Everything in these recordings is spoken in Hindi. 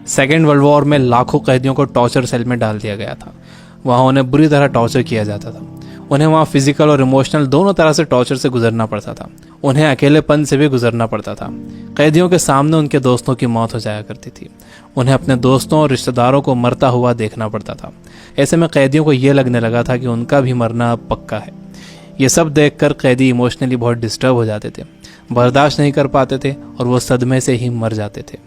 सेकेंड वर्ल्ड वॉर में लाखों कैदियों को टॉर्चर सेल में डाल दिया गया था। वहाँ उन्हें बुरी तरह टॉर्चर किया जाता था। उन्हें वहाँ फिजिकल और इमोशनल दोनों तरह से टॉर्चर से गुजरना पड़ता था। उन्हें अकेलेपन से भी गुजरना पड़ता था। कैदियों के सामने उनके दोस्तों की मौत हो जाया करती थी। उन्हें अपने दोस्तों और रिश्तेदारों को मरता हुआ देखना पड़ता था। ऐसे में कैदियों को ये लगने लगा था कि उनका भी मरना अब पक्का है। ये सब देखकर कैदी इमोशनली बहुत डिस्टर्ब हो जाते थे, बर्दाश्त नहीं कर पाते थे और वो सदमे से ही मर जाते थे।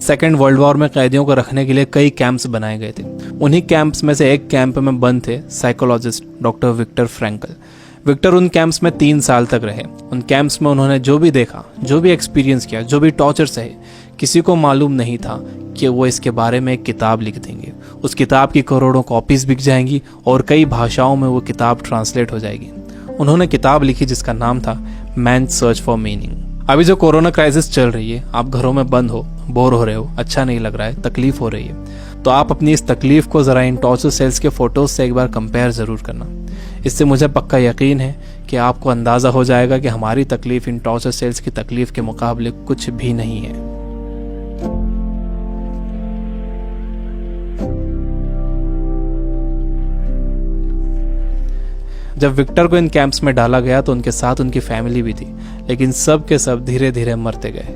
सेकेंड वर्ल्ड वॉर में कैदियों को रखने के लिए कई कैंप्स बनाए गए थे। उन्हीं कैंप्स में से एक कैंप में बंद थे psychologist doctor Victor Frankl. Victor उन कैंप्स में 3 साल तक रहे। उन कैंप्स में उन्होंने जो भी देखा, जो भी एक्सपीरियंस किया, जो भी टॉर्चर सहे, किसी को मालूम नहीं था कि वो इसके बारे में एक किताब लिख देंगे। उस किताब की करोड़ों कॉपीज बिक जाएंगी और कई भाषाओं में वो किताब ट्रांसलेट हो जाएगी। उन्होंने किताब लिखी जिसका नाम था मैन सर्च फॉर मीनिंग। अभी जो कोरोना क्राइसिस चल रही है, आप घरों में बंद हो, बोर हो रहे हो, अच्छा नहीं लग रहा है, तकलीफ हो रही है, तो आप अपनी इस तकलीफ को ज़रा इन टॉर्चर सेल्स के फ़ोटोज़ से एक बार कंपेयर ज़रूर करना। इससे मुझे पक्का यकीन है कि आपको अंदाज़ा हो जाएगा कि हमारी तकलीफ़ इन टॉर्चर सेल्स की तकलीफ़ के मुकाबले कुछ भी नहीं है। जब विक्टर को इन कैंप्स में डाला गया तो उनके साथ उनकी फैमिली भी थी, लेकिन सब के सब धीरे धीरे मरते गए।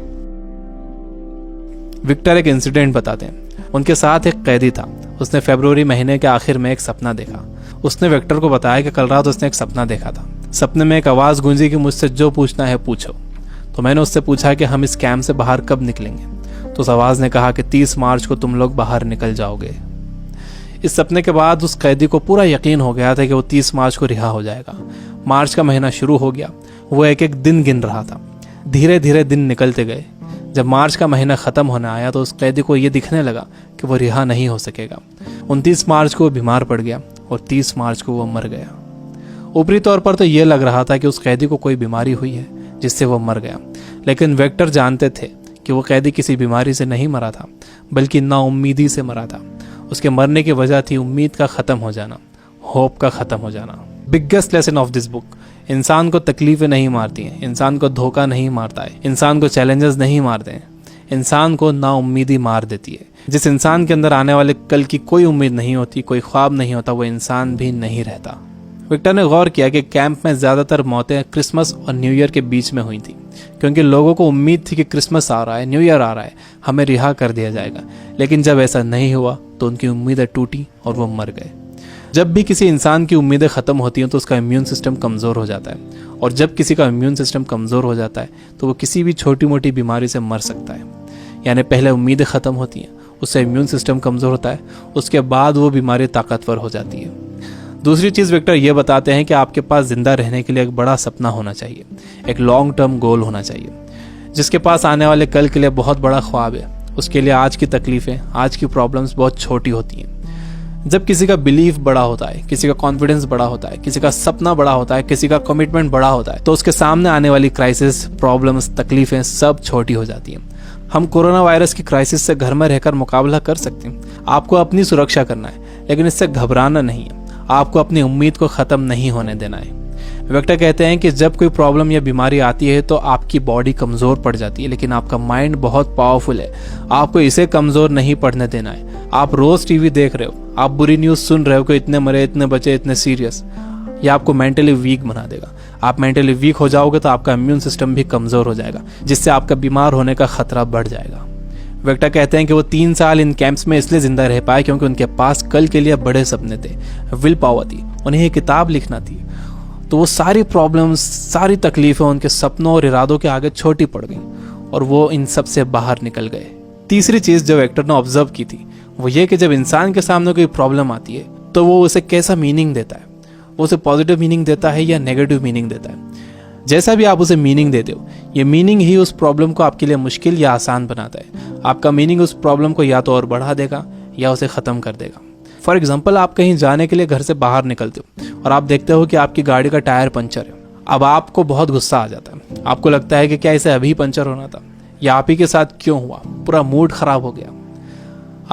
विक्टर एक इंसिडेंट बताते हैं। उनके साथ एक कैदी था। उसने फरवरी महीने के आखिर में एक सपना देखा। उसने विक्टर को बताया कि कल रात उसने एक सपना देखा था। सपने में एक आवाज़ गूंजी कि मुझसे जो पूछना है पूछो। तो मैंने उससे पूछा कि हम इस कैंप से बाहर कब निकलेंगे। तो उस आवाज़ ने कहा कि 30 मार्च को तुम लोग बाहर निकल जाओगे। इस सपने के बाद उस कैदी को पूरा यकीन हो गया था कि वो 30 मार्च को रिहा हो जाएगा। मार्च का महीना शुरू हो गया। वो एक एक दिन गिन रहा था। धीरे धीरे दिन निकलते गए। जब मार्च का महीना ख़त्म होने आया तो उस कैदी को ये दिखने लगा कि वो रिहा नहीं हो सकेगा। 29 मार्च को वो बीमार पड़ गया और 30 मार्च को वो मर गया। ऊपरी तौर पर तो ये लग रहा था कि उस कैदी को कोई बीमारी हुई है जिससे वो मर गया, लेकिन विक्टर जानते थे कि वो कैदी किसी बीमारी से नहीं मरा था, बल्कि नाउम्मीदी से मरा था। उसके मरने की वजह थी उम्मीद का ख़त्म हो जाना, होप का ख़त्म हो जाना। Biggest lesson of this book, इंसान को तकलीफ़ें नहीं मारती हैं, इंसान को धोखा नहीं मारता है, इंसान को चैलेंजेस नहीं मारते हैं, इंसान को नाउम्मीदी मार देती है। जिस इंसान के अंदर आने वाले कल की कोई उम्मीद नहीं होती, कोई ख्वाब नहीं होता, वो इंसान भी नहीं रहता। विक्टर ने गौर किया कि कैंप में ज़्यादातर मौतें क्रिसमस और न्यू ईयर के बीच में हुई थी, क्योंकि लोगों को उम्मीद थी कि क्रिसमस आ रहा है, न्यू ईयर आ रहा है, हमें रिहा कर दिया जाएगा। लेकिन जब ऐसा नहीं हुआ तो उनकी उम्मीदें टूटी और वो मर गए। जब भी किसी इंसान की उम्मीदें ख़त्म होती हैं तो उसका इम्यून सिस्टम कमज़ोर हो जाता है, और जब किसी का इम्यून सिस्टम कमज़ोर हो जाता है तो वो किसी भी छोटी मोटी बीमारी से मर सकता है। यानी पहले उम्मीदें ख़त्म होती हैं, उससे इम्यून सिस्टम कमज़ोर होता है, उसके बाद वो बीमारी ताकतवर हो जाती है। दूसरी चीज़ विक्टर ये बताते हैं कि आपके पास ज़िंदा रहने के लिए एक बड़ा सपना होना चाहिए, एक लॉन्ग टर्म गोल होना चाहिए। जिसके पास आने वाले कल के लिए बहुत बड़ा ख्वाब है, उसके लिए आज की तकलीफ़ें, आज की प्रॉब्लम्स बहुत छोटी होती हैं। जब किसी का बिलीफ बड़ा होता है, किसी का कॉन्फिडेंस बड़ा होता है, किसी का सपना बड़ा होता है, किसी का कमिटमेंट बड़ा होता है, तो उसके सामने आने वाली क्राइसिस, प्रॉब्लम्स, तकलीफ़ें सब छोटी हो जाती हैं। हम कोरोना वायरस की क्राइसिस से घर में रहकर मुकाबला कर सकते हैं। आपको अपनी सुरक्षा करना है, लेकिन इससे घबराना नहीं है। आपको अपनी उम्मीद को ख़त्म नहीं होने देना है। विक्टर कहते हैं कि जब कोई प्रॉब्लम या बीमारी आती है तो आपकी बॉडी कमज़ोर पड़ जाती है, लेकिन आपका माइंड बहुत पावरफुल है। आपको इसे कमज़ोर नहीं पड़ने देना है। आप रोज़ टीवी देख रहे हो, आप बुरी न्यूज़ सुन रहे हो कि इतने मरे, इतने बचे, इतने सीरियस, यह आपको मेंटली वीक बना देगा। आप मेंटली वीक हो जाओगे तो आपका इम्यून सिस्टम भी कमज़ोर हो जाएगा, जिससे आपका बीमार होने का खतरा बढ़ जाएगा। विक्टर कहते हैं कि वो 3 साल इन कैंप्स में इसलिए जिंदा रह पाए क्योंकि उनके पास कल के लिए बड़े सपने थे, विल पावर थी, उन्हें एक किताब लिखना थी। तो वो सारी प्रॉब्लम्स, सारी तकलीफें उनके सपनों और इरादों के आगे छोटी पड़ गई और वो इन सब से बाहर निकल गए। तीसरी चीज़ जो विक्टर ने ऑब्जर्व की थी वो ये कि जब इंसान के सामने कोई प्रॉब्लम आती है तो वो उसे कैसा मीनिंग देता है। वो उसे पॉजिटिव मीनिंग देता है या नेगेटिव मीनिंग देता है। जैसा भी आप उसे मीनिंग देते हो, ये मीनिंग ही उस प्रॉब्लम को आपके लिए मुश्किल या आसान बनाता है। आपका मीनिंग उस प्रॉब्लम को या तो और बढ़ा देगा या उसे ख़त्म कर देगा। फॉर एग्जाम्पल, आप कहीं जाने के लिए घर से बाहर निकलते हो और आप देखते हो कि आपकी गाड़ी का टायर पंचर है। अब आपको बहुत गुस्सा आ जाता है। आपको लगता है कि क्या इसे अभी पंचर होना था, या आप ही के साथ क्यों हुआ, पूरा मूड ख़राब हो गया।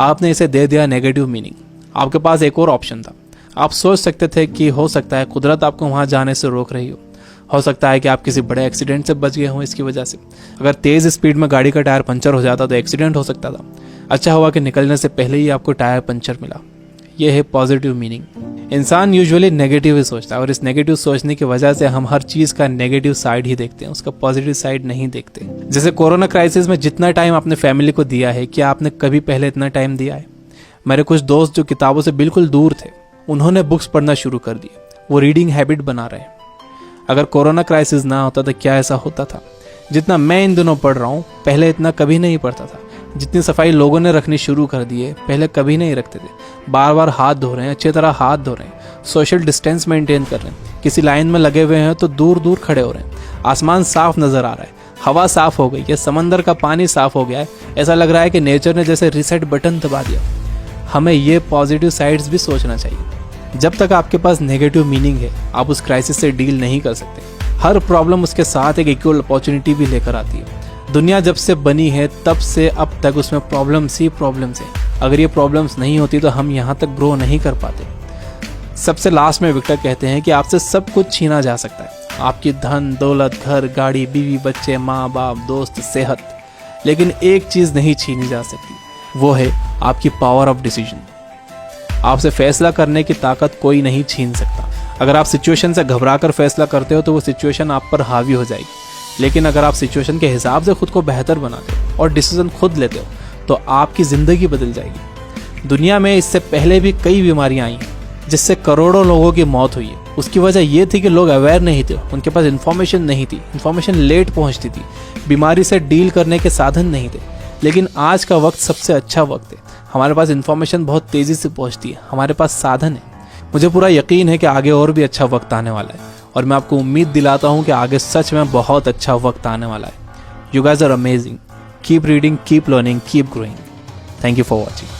आपने इसे दे दिया नेगेटिव मीनिंग। आपके पास एक और ऑप्शन था। आप सोच सकते थे कि हो सकता है कुदरत आपको वहाँ जाने से रोक रही हो सकता है कि आप किसी बड़े एक्सीडेंट से बच गए हों इसकी वजह से। अगर तेज़ स्पीड में गाड़ी का टायर पंचर हो जाता तो एक्सीडेंट हो सकता था। अच्छा हुआ कि निकलने से पहले ही आपको टायर पंचर मिला। यह है पॉजिटिव मीनिंग। इंसान यूजुअली नेगेटिव ही सोचता है और इस नेगेटिव सोचने की वजह से हम हर चीज का नेगेटिव साइड ही देखते हैं, उसका पॉजिटिव साइड नहीं देखते। जैसे कोरोना क्राइसिस में जितना टाइम आपने फैमिली को दिया है, क्या आपने कभी पहले इतना टाइम दिया है? मेरे कुछ दोस्त जो किताबों से बिल्कुल दूर थे, उन्होंने बुक्स पढ़ना शुरू कर दिए। वो रीडिंग हैबिट बना रहे हैं। अगर कोरोना क्राइसिस ना होता तो क्या ऐसा होता था? जितना मैं इन दिनों पढ़ रहा हूँ, पहले इतना कभी नहीं पढ़ता था। जितनी सफाई लोगों ने रखनी शुरू कर दी है, पहले कभी नहीं रखते थे। बार बार हाथ धो रहे हैं, अच्छी तरह हाथ धो रहे हैं, सोशल डिस्टेंस मेंटेन कर रहे हैं। किसी लाइन में लगे हुए हैं तो दूर दूर खड़े हो रहे हैं। आसमान साफ नजर आ रहा है, हवा साफ हो गई है, समंदर का पानी साफ हो गया है। ऐसा लग रहा है कि नेचर ने जैसे रीसेट बटन दबा दिया। हमें ये पॉजिटिव साइड्स भी सोचना चाहिए। जब तक आपके पास नेगेटिव मीनिंग है, आप उस क्राइसिस से डील नहीं कर सकते। हर प्रॉब्लम उसके साथ एक इक्वल अपॉर्चुनिटी भी लेकर आती है। दुनिया जब से बनी है तब से अब तक उसमें प्रॉब्लम्स ही प्रॉब्लम्स है। अगर ये प्रॉब्लम्स नहीं होती तो हम यहाँ तक ग्रो नहीं कर पाते। सबसे लास्ट में विक्टर कहते हैं कि आपसे सब कुछ छीना जा सकता है, आपकी धन दौलत, घर, गाड़ी, बीवी, बच्चे, माँ बाप, दोस्त, सेहत, लेकिन एक चीज नहीं छीनी जा सकती, वो है आपकी पावर ऑफ डिसीजन। आपसे फैसला करने की ताकत कोई नहीं छीन सकता। अगर आप सिचुएशन से घबरा कर फैसला करते हो तो वो सिचुएशन आप पर हावी हो जाएगी, लेकिन अगर आप सिचुएशन के हिसाब से खुद को बेहतर बनाते हो और डिसीजन खुद लेते हो तो आपकी जिंदगी बदल जाएगी। दुनिया में इससे पहले भी कई बीमारियां आई जिससे करोड़ों लोगों की मौत हुई है। उसकी वजह यह थी कि लोग अवेयर नहीं थे, उनके पास इन्फॉर्मेशन नहीं थी, इन्फॉर्मेशन लेट पहुंचती थी, बीमारी से डील करने के साधन नहीं थे। लेकिन आज का वक्त सबसे अच्छा वक्त है। हमारे पास इन्फॉर्मेशन बहुत तेजी से पहुंचती है, हमारे पास साधन है। मुझे पूरा यकीन है कि आगे और भी अच्छा वक्त आने वाला है और मैं आपको उम्मीद दिलाता हूं कि आगे सच में बहुत अच्छा वक्त आने वाला है। You guys are amazing. Keep reading, keep learning, keep growing. Thank you for watching.